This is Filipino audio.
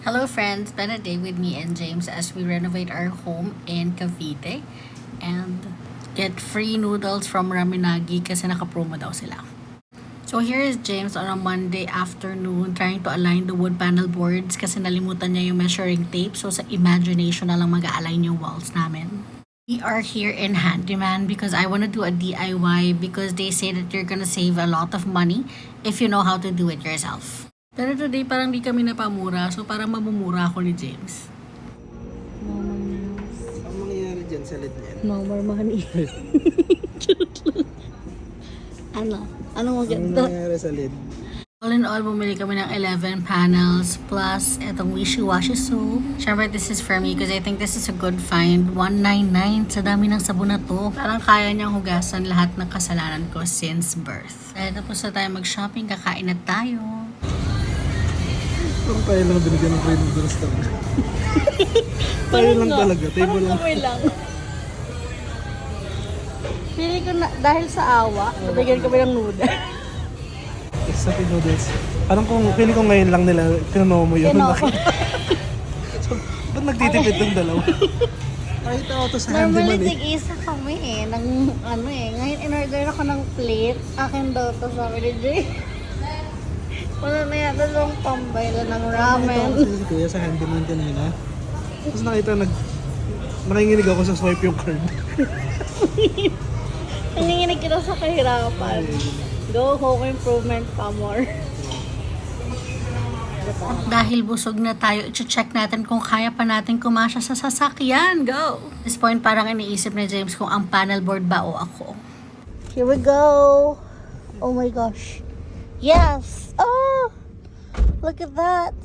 Hello friends, spend a day with me and James as we renovate our home in Cavite and get free noodles from Raminagi kasi naka-promo daw sila. So here is James on a Monday afternoon trying to align the wood panel boards kasi nalimutan niya yung measuring tape, so sa imagination na lang mag-align yung walls namin. We are here in Handyman because I want to do a DIY because they say that you're gonna save a lot of money if you know how to do it yourself. Pero today parang di kami napamura, so parang mamumura ako ni James. No more nails. Ang mangyayari dyan sa lid niyan? No more money. Ano? Anong Ang maganda? nangyayari sa lid? All in all, bumili kami ng 11 panels plus etong wishy-washy soap. Siyempre, this is for me because I think this is a good find. $199 sa dami ng sabon na to. Parang kaya niyang hugasan lahat ng kasalanan ko since birth. Dahil tapos na tayo mag-shopping, kakain na tayo. Parang tayo lang binigyan ng free noodles talaga. Tayo lang talaga, table lang. Kami lang. Pili ko na, dahil sa awa, nabigyan kami ng noodle. Extra free noodles. Parang kung pili ko ngayon lang nila, tinanong mo yun. Kino ko. So, ba't nagtitipid ng dalawa? Kahit ako to sa Normally, handyman eh. tig-isa kami eh. Ngayon in-order ako ng plate. Akin daw to sabi ni Jay. Wala na yata yung pambay na ng ramen. Ito si Kuya sa handyman kanina. Tapos nakinginig ako sa swipe yung card. Nanginginig kita sa kahirapan. Go home improvement pa more. Dahil busog na tayo, i-check natin kung kaya pa natin kumasya sa sasakyan. Go! At this point, parang iniisip ni James kung ang panel board ba o ako. Here we go. Oh my gosh. Yes. Oh, look at that.